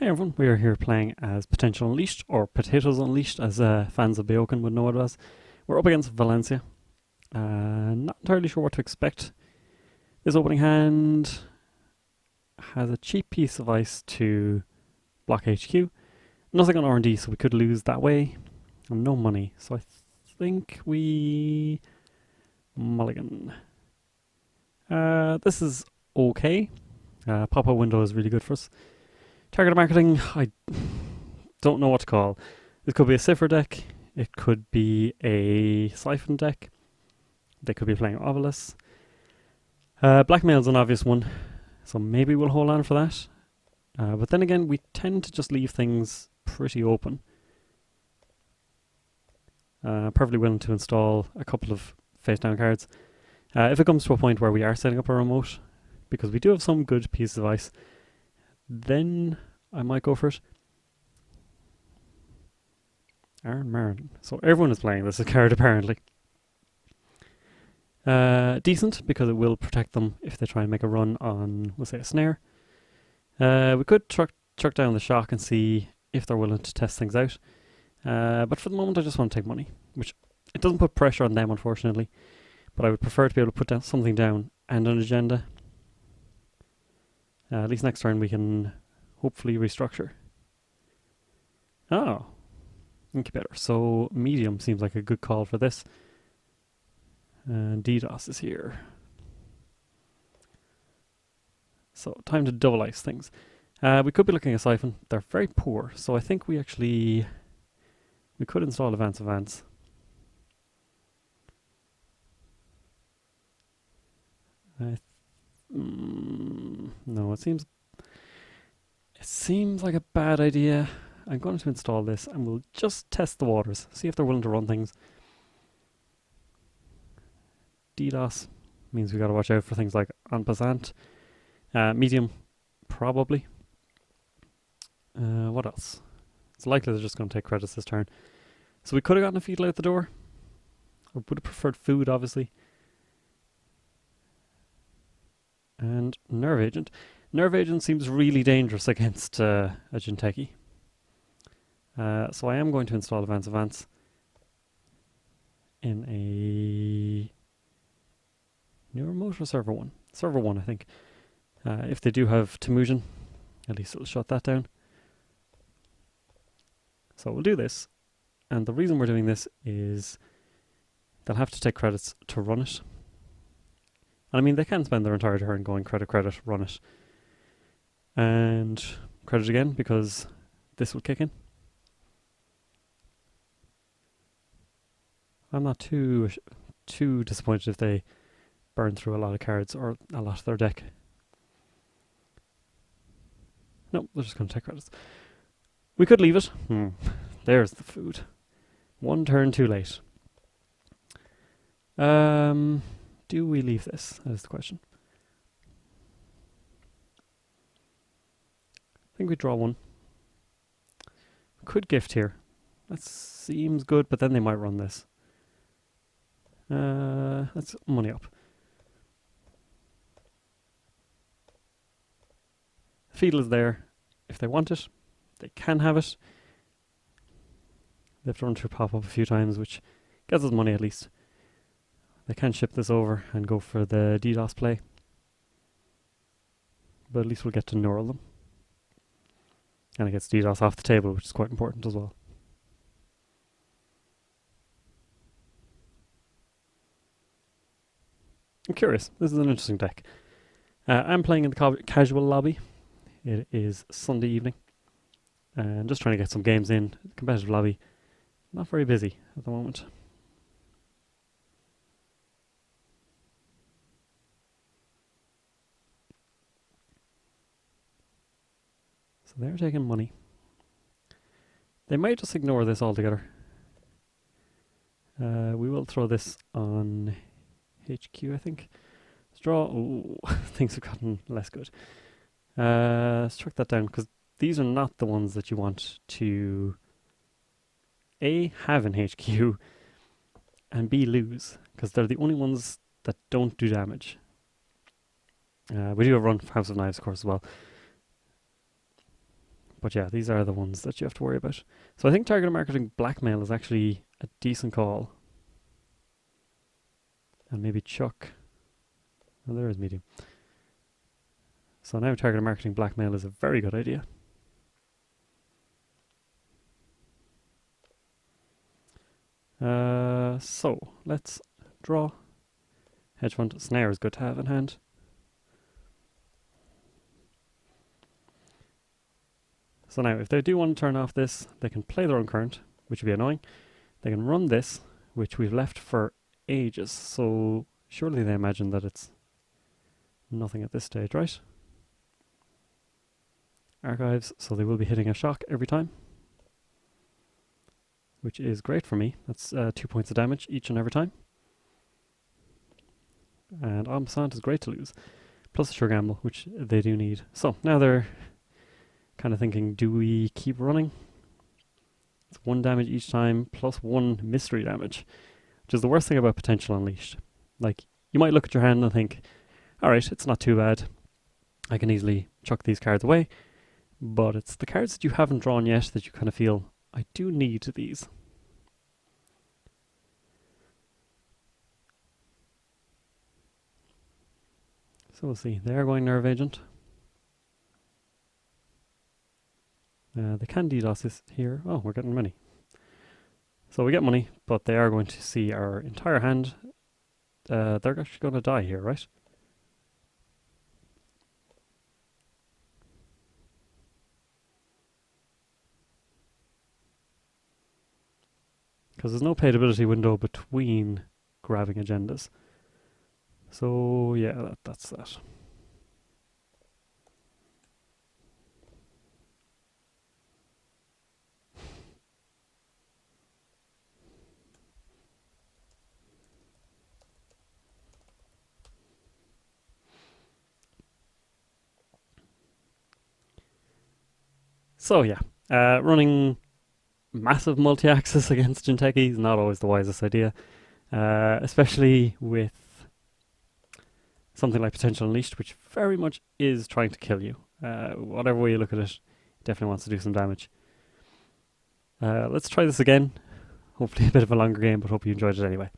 Hey everyone, we are here playing as Potential Unleashed, or Potatoes Unleashed, as fans of beyoken would know it as. We're up against Valencia. Not entirely sure what to expect. This opening hand has a cheap piece of ice to block HQ. Nothing on R&D, so we could lose that way. And no money, so I think we mulligan. This is okay. Pop-up window is really good for us. Target marketing, I don't know what to call. This could be a cipher deck. It could be a siphon deck. They could be playing Obelisk. Blackmail's an obvious one, so maybe we'll hold on for that. But then again, we tend to just leave things pretty open. Perfectly willing to install a couple of face-down cards. If it comes to a point where we are setting up a remote, because we do have some good pieces of ice, then I might go for it. Aaron Marin. So everyone is playing this card apparently. Decent, because it will protect them if they try and make a run on, we'll say, a snare. We could chuck down the shock and see if they're willing to test things out. But for the moment I just want to take money, which it doesn't put pressure on them unfortunately, but I would prefer to be able to put something down and an agenda. At least next turn we can hopefully restructure. Oh, incubator. So medium seems like a good call for this. And DDoS is here. So time to double ice things. We could be looking at siphon. They're very poor, so I think we could install advance. No, it seems like a bad idea. I'm going to install this and we'll just test the waters, see if they're willing to run things. DDoS means we got to watch out for things like en passant. Medium, probably. What else? It's likely they're just going to take credits this turn. So we could have gotten a feedle out the door. I would have preferred food, obviously. And Nerve Agent. Nerve Agent seems really dangerous against a Jinteki. So I am going to install advance in a new remote or server 1? Server 1, I think. If they do have Temujin, at least it'll shut that down. So we'll do this. And the reason we're doing this is they'll have to take credits to run it. And I mean, they can spend their entire turn going credit, run it. And credit again, because this will kick in. I'm not too disappointed if they burn through a lot of cards or a lot of their deck. No, they're just going to take credits. We could leave it. There's the food. One turn too late. Do we leave this? That is the question. I think we draw one. Could gift here. That seems good, but then they might run this. Let's money up. Feedle is there. If they want it, they can have it. They have to run through pop-up a few times, which gets us money at least. They can ship this over and go for the DDoS play. But at least we'll get to neural them. And it gets DDoS off the table, which is quite important as well. I'm curious. This is an interesting deck. I'm playing in the casual lobby. It is Sunday evening. And just trying to get some games in. The competitive lobby, not very busy at the moment. So they're taking money. They might just ignore this altogether. We will throw this on HQ, I think. Let's draw. Ooh, things have gotten less good. Let's chuck that down, because these are not the ones that you want to A, have in HQ, and B, lose, because they're the only ones that don't do damage. We do have run House of Knives, of course, as well. But yeah, these are the ones that you have to worry about. So I think targeted marketing blackmail is actually a decent call. And maybe Chuck. Oh, there is medium. So now targeted marketing blackmail is a very good idea. So let's draw. Hedge fund snare is good to have in hand. So now if they do want to turn off this, they can play their own current, which would be annoying. They can run this, which we've left for ages. So surely they imagine that it's nothing at this stage, right? Archives, so they will be hitting a shock every time, which is great for me. That's 2 points of damage each and every time. And Omsant is great to lose, plus a sure gamble, which they do need. So now they're kind of thinking, do we keep running? It's 1 damage each time, plus 1 mystery damage, which is the worst thing about Potential Unleashed. Like, you might look at your hand and think, alright, it's not too bad. I can easily chuck these cards away. But it's the cards that you haven't drawn yet that you kind of feel, I do need these. So we'll see. They are going Nerve Agent. They can DDoS this here. Oh, we're getting money. So we get money, but they are going to see our entire hand. They're actually going to die here, right? Because there's no paid ability window between grabbing agendas. So yeah, that's that. So yeah, running massive multi-axis against Jinteki is not always the wisest idea, especially with something like Potential Unleashed, which very much is trying to kill you. Whatever way you look at it, it definitely wants to do some damage. Let's try this again. Hopefully a bit of a longer game, but hope you enjoyed it anyway.